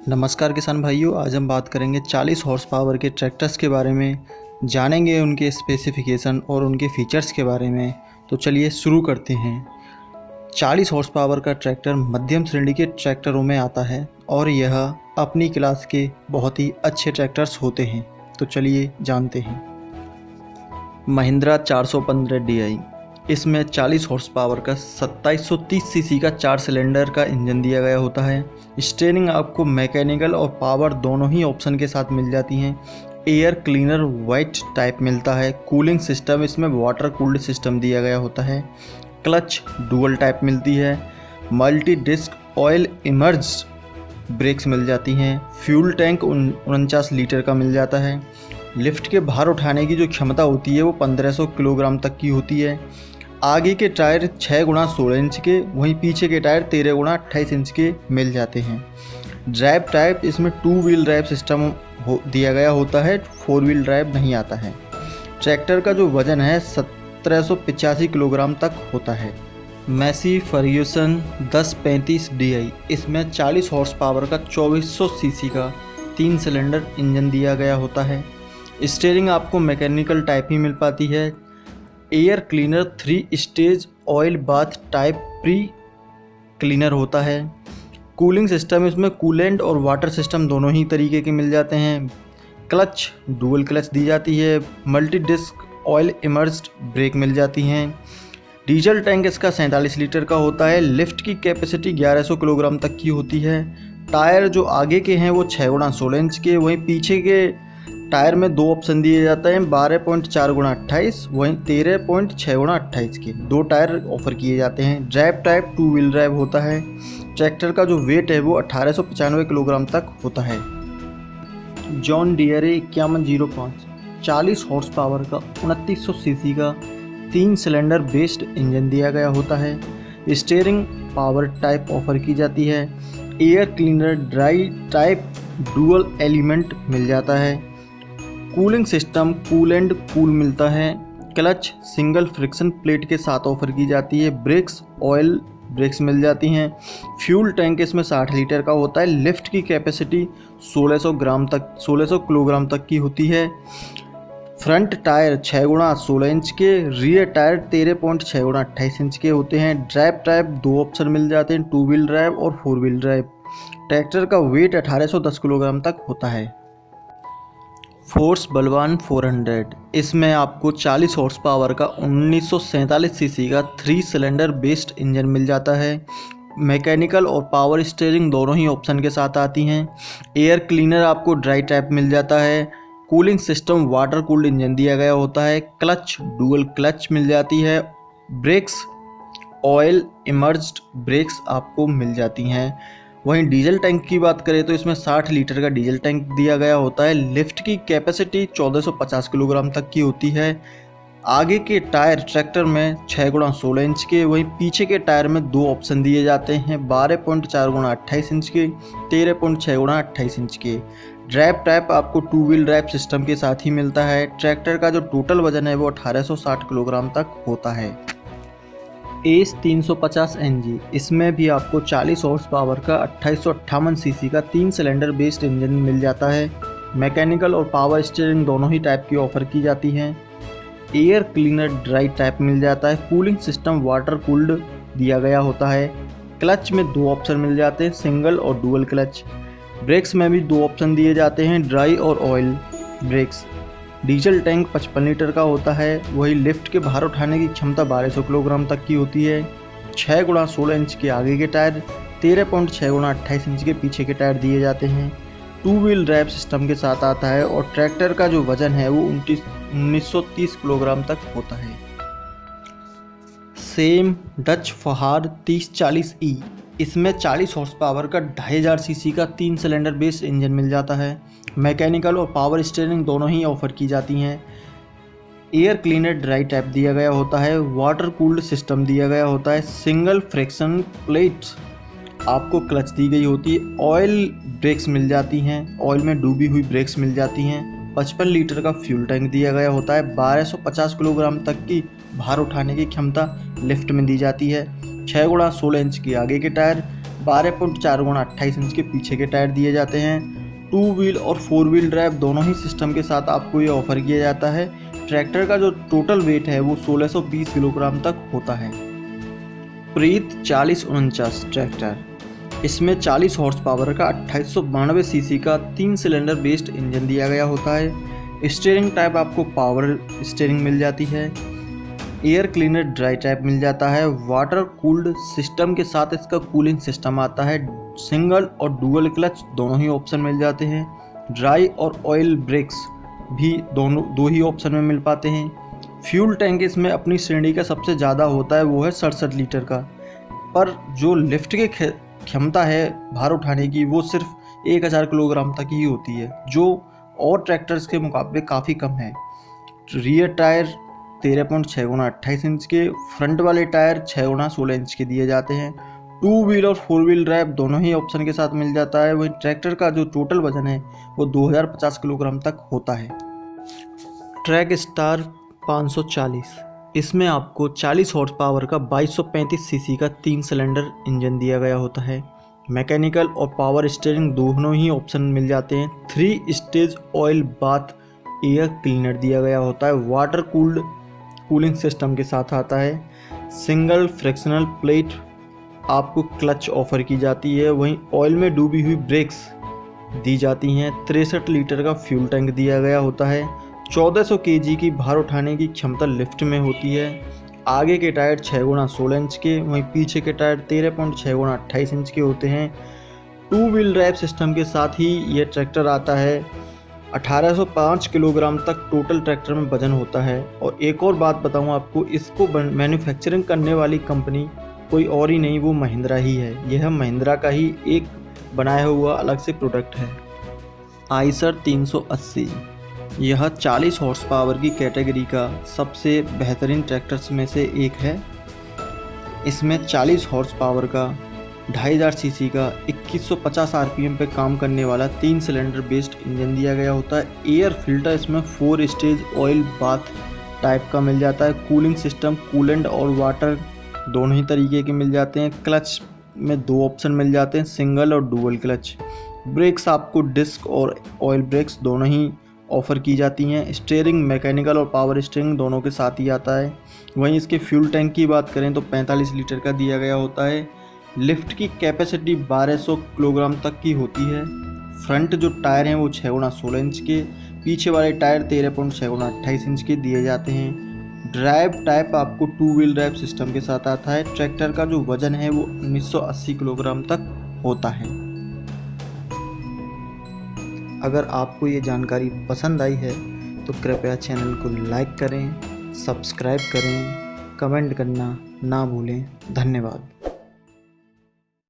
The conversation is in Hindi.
नमस्कार किसान भाइयों, आज हम बात करेंगे 40 हॉर्स पावर के ट्रैक्टर्स के बारे में। जानेंगे उनके स्पेसिफिकेशन और उनके फीचर्स के बारे में। तो चलिए शुरू करते हैं। 40 हॉर्स पावर का ट्रैक्टर मध्यम श्रेणी के ट्रैक्टरों में आता है और यह अपनी क्लास के बहुत ही अच्छे ट्रैक्टर्स होते हैं। तो चलिए जानते हैं। महिंद्रा 415 DI, इसमें 40 हॉर्स पावर का 2730 सीसी का 4 सिलेंडर का इंजन दिया गया होता है। स्टीयरिंग आपको मैकेनिकल और पावर दोनों ही ऑप्शन के साथ मिल जाती हैं। एयर क्लीनर वाइट टाइप मिलता है। कूलिंग सिस्टम इसमें वाटर कूल्ड सिस्टम दिया गया होता है। क्लच डुअल टाइप मिलती है। Multi disc oil immersed brakes मिल जाती हैं। फ्यूल टैंक 49 लीटर का मिल जाता है। लिफ्ट के भार उठाने की जो क्षमता होती है वो 1500 किलोग्राम तक की होती है। आगे के टायर 6x16 इंच के, वहीं पीछे के टायर 13x28 इंच के मिल जाते हैं। ड्राइव टाइप इसमें 2 व्हील ड्राइव सिस्टम दिया गया होता है, 4 व्हील ड्राइव नहीं आता है। ट्रैक्टर का जो वजन है 1785 किलोग्राम तक होता है। मैसी फर्ग्यूसन 1035 DI, इसमें 40 हॉर्स पावर का 2400 सीसी का 3 सिलेंडर इंजन दिया गया होता है। स्टीयरिंग आपको मैकेनिकल टाइप ही मिल पाती है। Air cleaner 3 stage oil bath type pre cleaner होता है। कूलिंग सिस्टम इसमें कूलेंट और वाटर सिस्टम दोनों ही तरीके के मिल जाते हैं। क्लच डुअल क्लच दी जाती है। Multi disc oil immersed brake मिल जाती हैं। डीजल टैंक इसका 47 लीटर का होता है। लिफ्ट की कैपेसिटी 1100 किलोग्राम तक की होती है। टायर जो आगे के हैं वो 6x16 इंच के, वहीं पीछे के टायर में 2 ऑप्शन दिए जाते हैं, 12.4x28 वहीं 13.6x28 के 2 टायर ऑफर किए जाते हैं। ड्राइव टाइप 2 व्हील ड्राइव होता है। ट्रैक्टर का जो वेट है वो 1895 किलोग्राम तक होता है। जॉन डियर 5105 40 हॉर्स पावर का 2900 सीसी का 3 सिलेंडर बेस्ड इंजन दिया गया होता है। स्टीयरिंग पावर टाइप ऑफर की जाती है। Air cleaner dry type dual element मिल जाता है। Cooling system cool and cool मिलता है। क्लच सिंगल फ्रिक्शन प्लेट के साथ ऑफर की जाती है। ब्रेक्स ऑयल ब्रेक्स मिल जाती हैं। फ्यूल टैंक इसमें 60 लीटर का होता है। लिफ्ट की कैपेसिटी 1600 किलोग्राम तक की होती है। फ्रंट टायर 6x16 इंच के, रियर टायर 13.6x28 इंच के होते हैं। ड्राइव टाइप 2 ऑप्शन मिल जाते हैं, 2 व्हील ड्राइव और 4 व्हील ड्राइव। ट्रैक्टर का वेट 1810 किलोग्राम तक होता है। फोर्स बलवान 400, इसमें आपको 40 हॉर्स पावर का 1947 सीसी का 3 सिलेंडर बेस्ड इंजन मिल जाता है। मैकेनिकल और पावर स्टीयरिंग दोनों ही ऑप्शन के साथ आती हैं। एयर क्लीनर आपको ड्राई टाइप मिल जाता है। Cooling system water cooled engine दिया गया होता है। क्लच डुअल क्लच मिल जाती है। ब्रेक्स ऑयल इमर्ज्ड ब्रेक्स आपको मिल जाती हैं। वहीं डीजल टैंक की बात करें तो इसमें 60 लीटर का डीजल टैंक दिया गया होता है। लिफ्ट की कैपेसिटी 1450 किलोग्राम तक की होती है। आगे के टायर ट्रैक्टर में 6x16 इंच के, वहीं पीछे के टायर में 2 ऑप्शन दिए जाते हैं, 12.4x28 इंच के, 13.6x28 इंच के। ड्राइव टाइप आपको 2 व्हील ड्राइव सिस्टम के साथ ही मिलता है। ट्रैक्टर का जो टोटल वजन है वो 1860 किलोग्राम तक होता है। एस 350 NG, इसमें भी आपको 40 हॉर्स पावर का 2858 सीसी का 3 सिलेंडर बेस्ड इंजन मिल जाता है। मैकेनिकल और पावर स्टीयरिंग दोनों ही टाइप की ऑफर की जाती हैं। एयर क्लीनर ड्राई टाइप मिल जाता है। कूलिंग सिस्टम वाटर कूल्ड दिया गया होता है। क्लच में 2 ऑप्शन मिल जाते हैं, सिंगल और डुअल क्लच। ब्रेक्स में भी 2 ऑप्शन दिए जाते हैं, ड्राई और oil brakes. Diesel tank 55 litre का होता है। वही लिफ्ट के भार उठाने की क्षमता 1200 किलोग्राम तक की होती है। 6x16 इंच के आगे के टायर, 13.6x28 इंच के पीछे के टायर दिए जाते हैं। 2 व्हील ड्राइव सिस्टम के साथ आता है और ट्रैक्टर का जो वजन है वो 1930 किलोग्राम तक होता है। सेम डच फहार 3040E, इसमें 40 हॉर्स पावर का 2500 सीसी का 3 सिलेंडर बेस्ड इंजन मिल जाता है। मैकेनिकल और पावर स्टीयरिंग दोनों ही ऑफर की जाती हैं। एयर क्लीनर ड्राई टाइप दिया गया होता है। वाटर कूल्ड सिस्टम दिया गया होता है। सिंगल फ्रिक्शन प्लेट्स आपको क्लच दी गई होती है। ऑयल ब्रेक्स मिल जाती हैं, ऑयल में डूबी हुई ब्रेक्स मिल जाती हैं। 55 लीटर का फ्यूल टैंक दिया गया होता है। 1250 किलोग्राम तक की भार उठाने की क्षमता लिफ्ट में दी जाती है। 6x16 इंच के आगे के टायर, 12.4 गुणा 28 इंच के पीछे के टायर दिए जाते हैं। 2 व्हील और 4 व्हील ड्राइव दोनों ही सिस्टम के साथ आपको ये ऑफर किया जाता है। ट्रैक्टर का जो टोटल वेट है वो 1620 किलोग्राम तक होता है। प्रीत 4049 ट्रैक्टर, इसमें 40 हॉर्स पावर का 2892 सीसी का 3 सिलेंडर बेस्ड इंजन दिया गया होता है। स्टीयरिंग टाइप आपको पावर स्टीयरिंग मिल जाती है। एयर क्लीनर ड्राई टाइप मिल जाता है। वाटर कूल्ड सिस्टम के साथ इसका कूलिंग सिस्टम आता है। सिंगल और डुअल क्लच दोनों ही ऑप्शन मिल जाते हैं। ड्राई और ऑयल ब्रेक्स भी दो ही ऑप्शन में मिल पाते हैं। फ्यूल टैंक इसमें अपनी श्रेणी का सबसे ज़्यादा होता है, वो है 67 लीटर का, पर जो लिफ्ट की क्षमता है भार उठाने की वो सिर्फ 1000 किलोग्राम तक ही होती है, जो और ट्रैक्टर्स के मुकाबले काफ़ी कम है। रियर टायर 13.6 गुणा 28 इंच के, फ्रंट वाले टायर 6 गुणा 16 इंच के दिए जाते हैं। 2 व्हील और 4 व्हील ड्राइव दोनों ही ऑप्शन के साथ मिल जाता है। वहीं ट्रैक्टर का जो टोटल वजन है वो 2050 किलोग्राम तक होता है। ट्रैक स्टार 540, इसमें आपको 40 हॉर्स पावर का 2235 सीसी का 3 सिलेंडर इंजन दिया गया होता है। मैकेनिकल और पावर स्टीयरिंग दोनों ही ऑप्शन मिल जाते हैं। 3 stage oil bath air cleaner दिया गया होता है। वाटर कूल्ड कूलिंग सिस्टम के साथ आता है। सिंगल फ्रिक्शनल प्लेट आपको क्लच ऑफर की जाती है। वहीं ऑयल में डूबी हुई ब्रेक्स दी जाती हैं। 63 लीटर का फ्यूल टैंक दिया गया होता है। 1400 केजी की भार उठाने की क्षमता लिफ्ट में होती है। आगे के टायर 6 गुणा 16 इंच के, वहीं पीछे के टायर 13.6 गुणा 28 इंच के होते हैं। 2 व्हील ड्राइव सिस्टम के साथ ही ये ट्रैक्टर आता है। 1805 किलोग्राम तक टोटल ट्रैक्टर में वजन होता है। और एक और बात बताऊं आपको, इसको मैन्युफैक्चरिंग करने वाली कंपनी कोई और ही नहीं, वो महिंद्रा ही है। यह महिंद्रा का ही एक बनाया हुआ अलग से प्रोडक्ट है। आइसर 380, यह 40 हॉर्स पावर की कैटेगरी का सबसे बेहतरीन ट्रैक्टर्स में से एक है। इसमें 40 हॉर्स पावर का 2500 सीसी का 2150 आरपीएम पे काम करने वाला 3 सिलेंडर बेस्ड इंजन दिया गया होता है। एयर फिल्टर इसमें 4 स्टेज ऑयल बाथ टाइप का मिल जाता है। कूलिंग सिस्टम कूलेंट और वाटर दोनों ही तरीके के मिल जाते हैं। क्लच में 2 ऑप्शन मिल जाते हैं, सिंगल और डुअल क्लच। ब्रेक्स आपको डिस्क और ऑयल ब्रेक्स दोनों ही ऑफ़र की जाती हैं। स्टीयरिंग मैकेनिकल और पावर स्टीयरिंग दोनों के साथ ही आता है। वहीं इसके फ्यूल टैंक की बात करें तो 45 लीटर का दिया गया होता है। लिफ्ट की कैपेसिटी 1200 किलोग्राम तक की होती है। फ्रंट जो टायर हैं वो 6 गुणा 16 इंच के, पीछे वाले टायर 13.6 गुणा 28 इंच के दिए जाते हैं। ड्राइव टाइप आपको 2 व्हील ड्राइव सिस्टम के साथ आता है। ट्रैक्टर का जो वजन है वो 1980 किलोग्राम तक होता है। अगर आपको ये जानकारी पसंद आई है तो कृपया चैनल को लाइक करें, सब्सक्राइब करें, कमेंट करना ना भूलें। धन्यवाद।